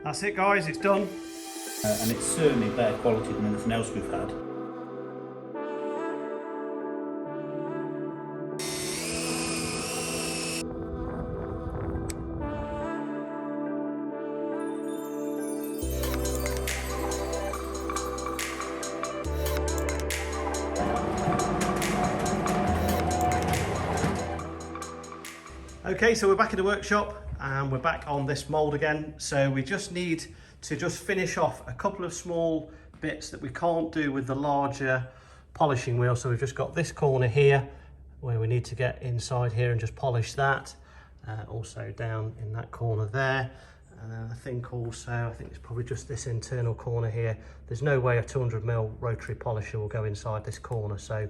That's it guys, it's done. And it's certainly better quality than anything else we've had. Okay, so we're back in the workshop and we're back on this mould again. So we just need to just finish off a couple of small bits that we can't do with the larger polishing wheel. So we've just got this corner here where we need to get inside here and just polish that. Also down in that corner there. And then I think it's probably just this internal corner here. There's no way a 200mm rotary polisher will go inside this corner. So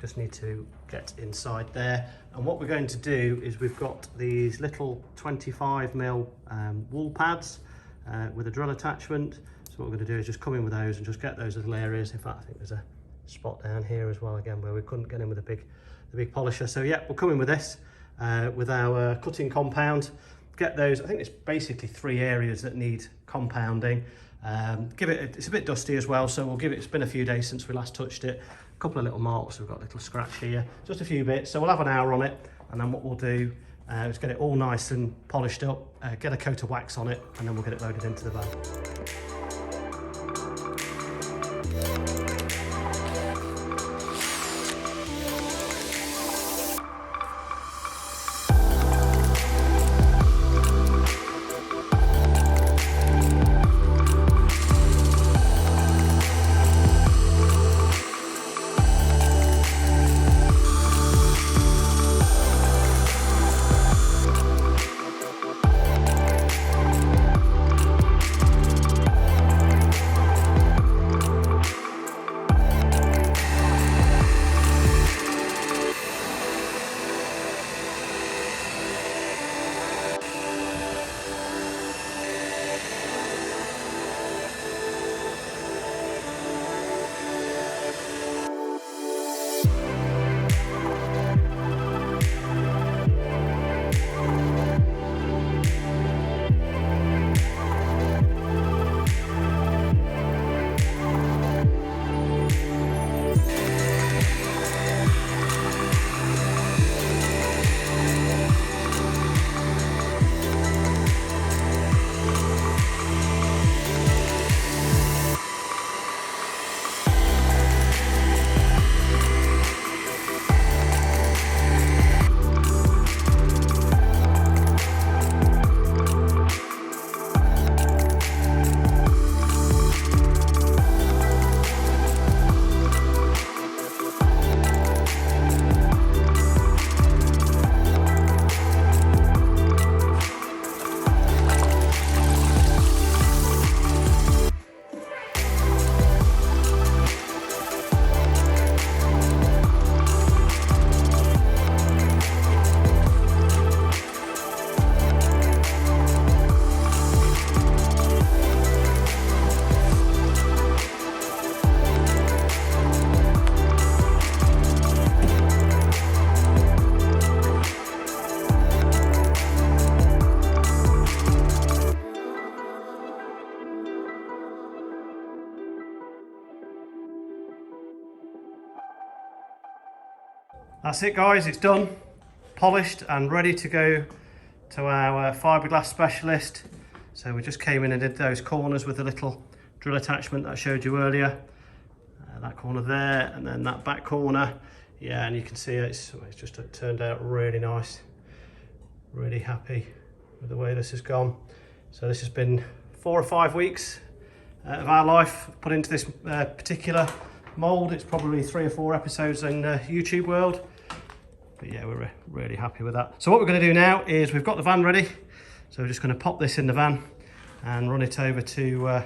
just need to get inside there. And what we're going to do is we've got these little 25mm wool pads with a drill attachment. So what we're going to do is just come in with those and just get those little areas. In fact, I think there's a spot down here as well again where we couldn't get in with the big polisher. So yeah, we'll come in with this with our cutting compound. Get those. I think it's basically 3 areas that need compounding. It's a bit dusty as well, so we'll give it. It's been a few days since we last touched it. A couple of little marks. We've got a little scratch here, just a few bits. So we'll have an hour on it, and then what we'll do is get it all nice and polished up, get a coat of wax on it, and then we'll get it loaded into the van. That's it guys, it's done, polished and ready to go to our fiberglass specialist. So we just came in and did those corners with the little drill attachment that I showed you earlier. That corner there and then that back corner. Yeah, and you can see it's just turned out really nice. Really happy with the way this has gone. So this has been 4 or 5 weeks of our life put into this particular mould. It's probably 3 or 4 episodes in YouTube world. But yeah, we're really happy with that. So what we're going to do now is we've got the van ready. So we're just going to pop this in the van and run it over to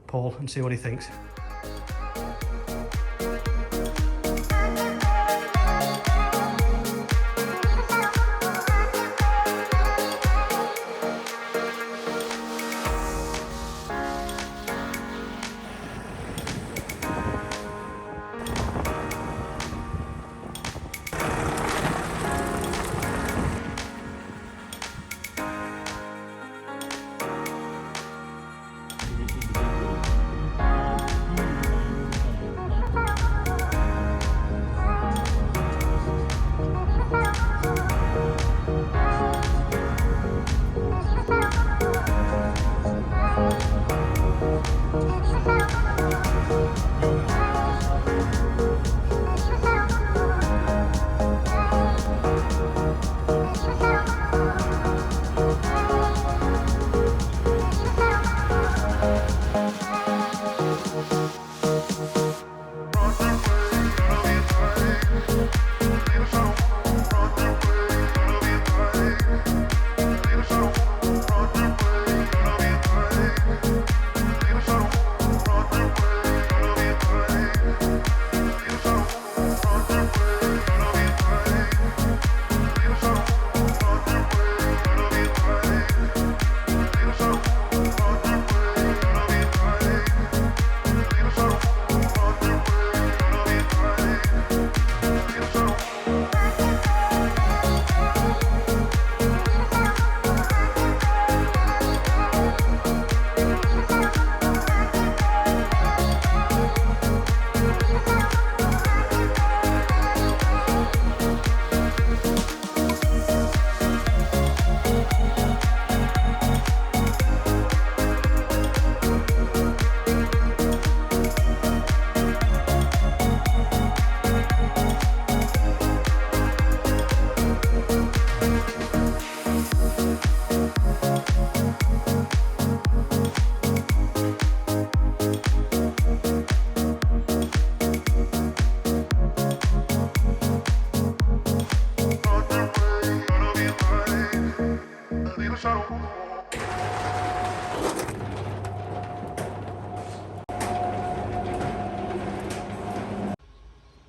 Paul and see what he thinks.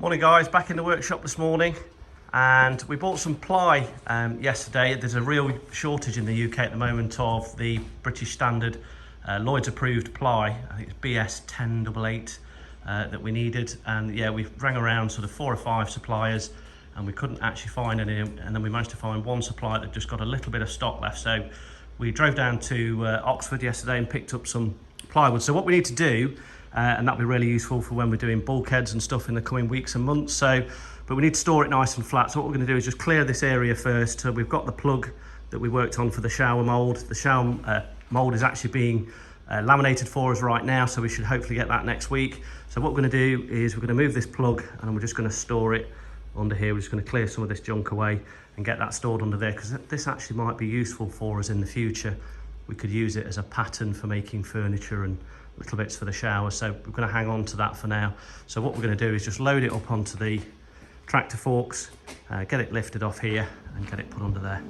Morning guys, back in the workshop this morning, and we bought some ply yesterday. There's a real shortage in the UK at the moment of the British standard Lloyd's approved ply. I think it's BS 1088 that we needed, and yeah, we rang around sort of 4 or 5 suppliers and we couldn't actually find any, and then we managed to find one supplier that just got a little bit of stock left. So we drove down to Oxford yesterday and picked up some plywood. So what we need to do, and that'll be really useful for when we're doing bulkheads and stuff in the coming weeks and months. So, but we need to store it nice and flat. So what we're going to do is just clear this area first. So we've got the plug that we worked on for the shower mould. The shower mould is actually being laminated for us right now, so we should hopefully get that next week. So what we're going to do is we're going to move this plug and we're just going to store it under here. We're just going to clear some of this junk away and get that stored under there, because this actually might be useful for us in the future. We could use it as a pattern for making furniture and little bits for the shower, so we're going to hang on to that for now. So what we're going to do is just load it up onto the tractor forks, get it lifted off here and get it put under there.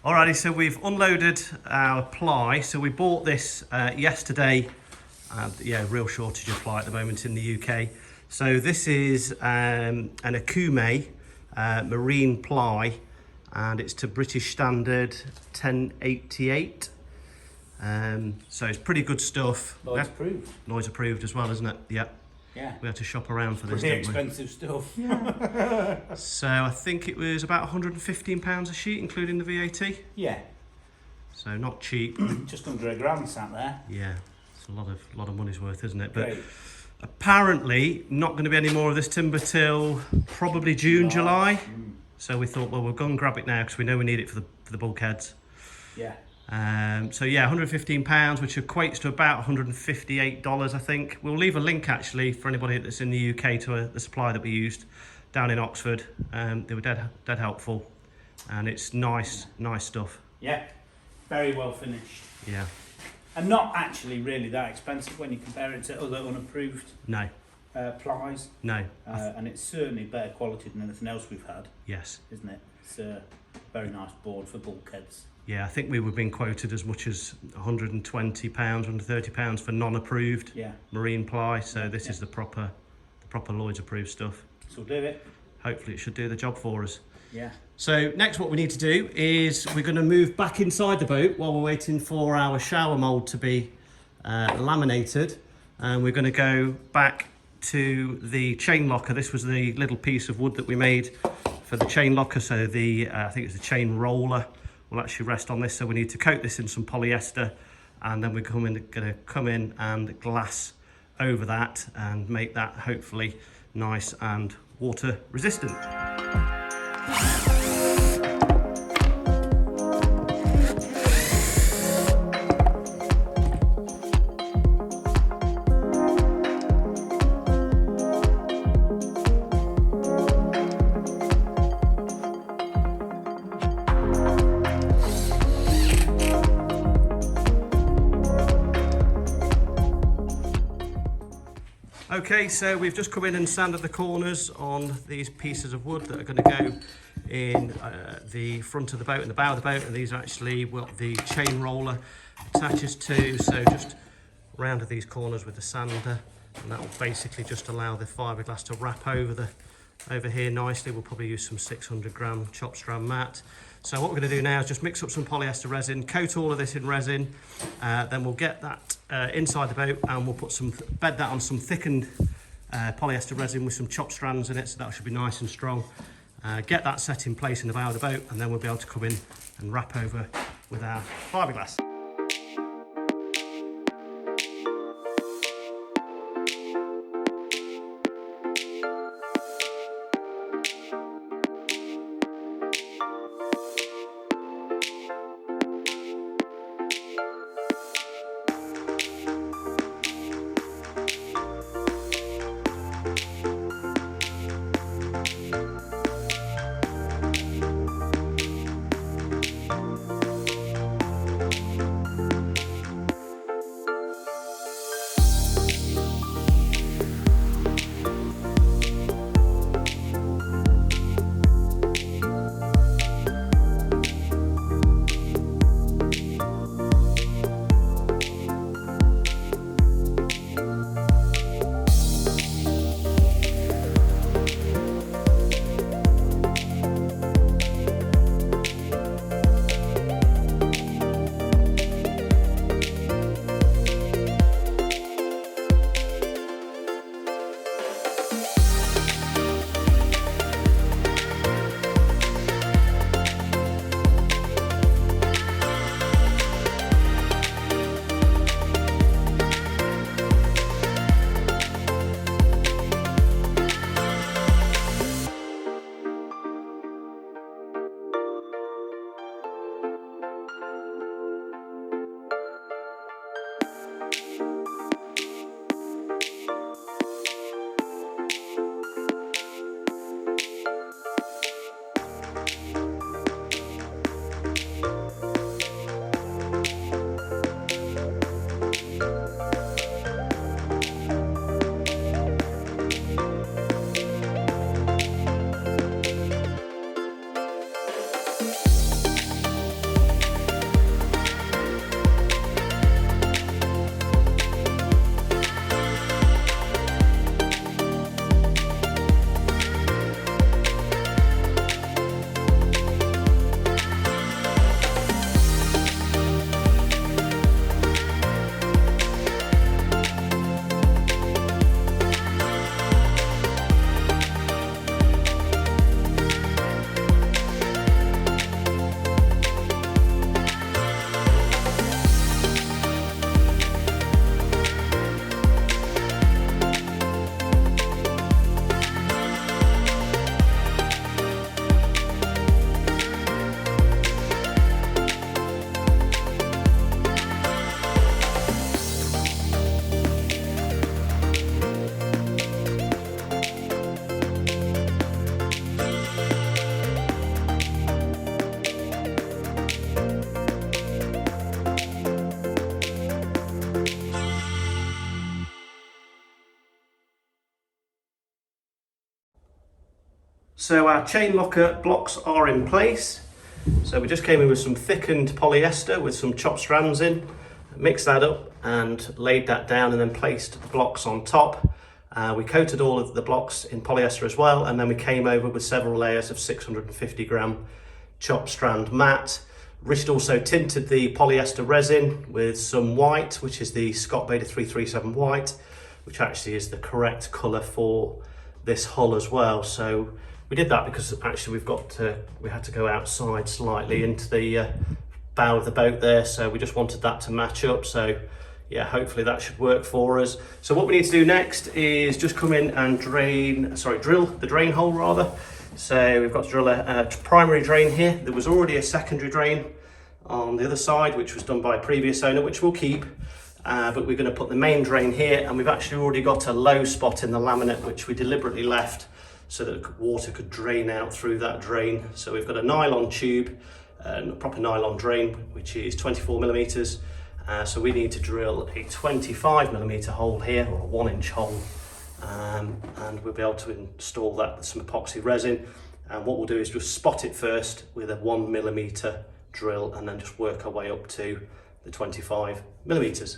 Alrighty, so we've unloaded our ply. So we bought this yesterday. Yeah, real shortage of ply at the moment in the UK. So this is an Akume marine ply, and it's to British standard 1088. So it's pretty good stuff. Lloyd's approved. Lloyd's approved as well, isn't it? Yeah. Yeah. We had to shop around for this, Pretty didn't we? expensive stuff. Yeah. So I think it was about £115 a sheet, including the VAT. Yeah. So not cheap. Just under £1,000 sat there. Yeah, it's a lot of money's worth, isn't it? But Great. apparently not going to be any more of this timber till probably June, July. So we thought, well, we'll go and grab it now because we know we need it for the bulkheads. Yeah. So yeah, £115, which equates to about $158, I think. We'll leave a link actually for anybody that's in the UK to the supplier that we used down in Oxford. They were dead helpful, and it's nice stuff. Yeah. Very well finished. Yeah. And not actually really that expensive when you compare it to other unapproved No. plies. No. And it's certainly better quality than anything else we've had, Yes. isn't it? It's a very nice board for bulkheads. Yeah, I think we were being quoted as much as £120, £130 for non-approved marine ply. So this is the proper Lloyd's approved stuff. So do it. Hopefully it should do the job for us. Yeah. So next what we need to do is we're going to move back inside the boat while we're waiting for our shower mould to be laminated. And we're going to go back to the chain locker. This was the little piece of wood that we made for the chain locker. So the I think it's the chain roller will actually rest on this. So we need to coat this in some polyester, and then we're going to come in and glass over that and make that hopefully nice and water resistant. Okay, so we've just come in and sanded the corners on these pieces of wood that are going to go in the front of the boat and the bow of the boat, and these are actually what the chain roller attaches to. So just rounded these corners with the sander, and that will basically just allow the fiberglass to wrap over here nicely. We'll probably use some 600 gram chop strand mat. So what we're going to do now is just mix up some polyester resin, coat all of this in resin, then we'll get that inside the boat, and we'll put bed that on some thickened polyester resin with some chop strands in it, so that should be nice and strong. Get that set in place in the bow of the boat, and then we'll be able to come in and wrap over with our fiberglass. So our chain locker blocks are in place. So we just came in with some thickened polyester with some chopped strands in, mixed that up and laid that down, and then placed the blocks on top. We coated all of the blocks in polyester as well, and then we came over with several layers of 650 gram chopped strand mat. Richard also tinted the polyester resin with some white, which is the Scott Beta 337 white, which actually is the correct colour for this hull as well. So we did that because actually we had to go outside slightly into the bow of the boat there, so we just wanted that to match up. So yeah, hopefully that should work for us. So what we need to do next is just come in and drill the drain hole rather. So we've got to drill a primary drain here. There was already a secondary drain on the other side, which was done by a previous owner, which we'll keep. But we're going to put the main drain here, and we've actually already got a low spot in the laminate, which we deliberately left so that water could drain out through that drain. So we've got a nylon tube, a proper nylon drain, which is 24 millimeters. So we need to drill a 25 millimeter hole here, or a 1 inch hole, and we'll be able to install that with some epoxy resin. And what we'll do is just spot it first with a 1mm drill, and then just work our way up to the 25mm.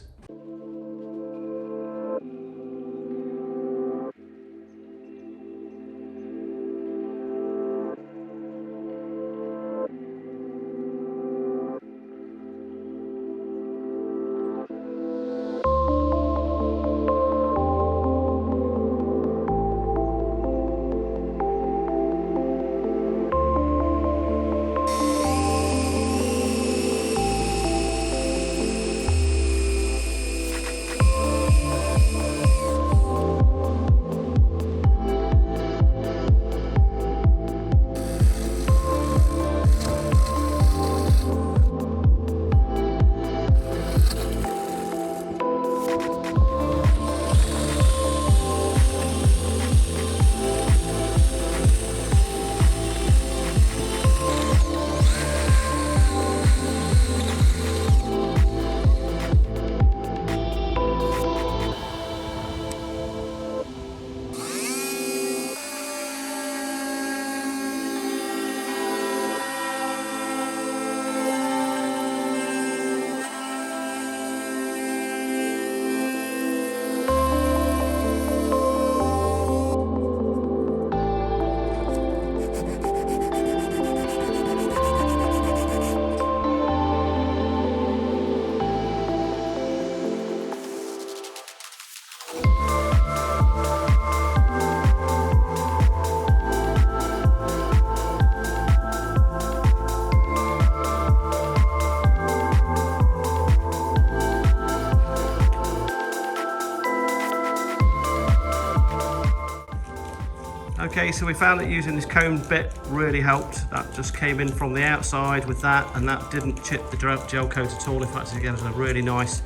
Okay, so we found that using this combed bit really helped. That just came in from the outside with that, and that didn't chip the gel coat at all. In fact, it gives us a really nice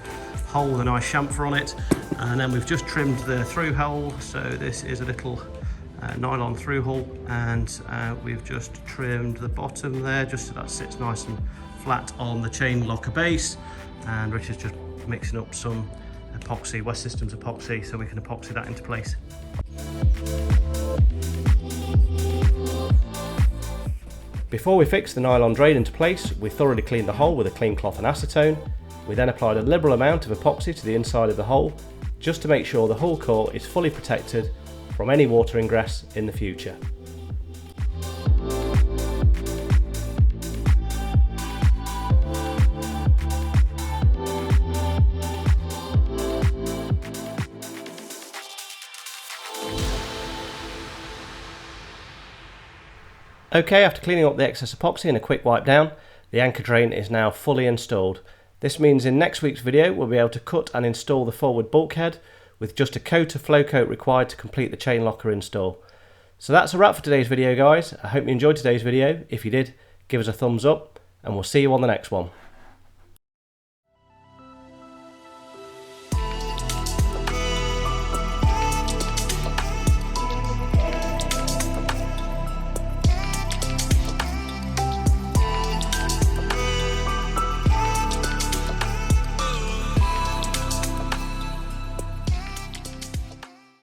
hole with a nice chamfer on it. And then we've just trimmed the through hole. So this is a little nylon through hole, and we've just trimmed the bottom there just so that sits nice and flat on the chain locker base. And Rich is just mixing up some epoxy, West Systems epoxy, so we can epoxy that into place. Before we fixed the nylon drain into place, we thoroughly cleaned the hole with a clean cloth and acetone. We then applied a liberal amount of epoxy to the inside of the hole, just to make sure the hull core is fully protected from any water ingress in the future. Okay, after cleaning up the excess epoxy and a quick wipe down, the anchor drain is now fully installed. This means in next week's video we'll be able to cut and install the forward bulkhead with just a coat of flow coat required to complete the chain locker install. So that's a wrap for today's video, guys. I hope you enjoyed today's video. If you did, give us a thumbs up, and we'll see you on the next one.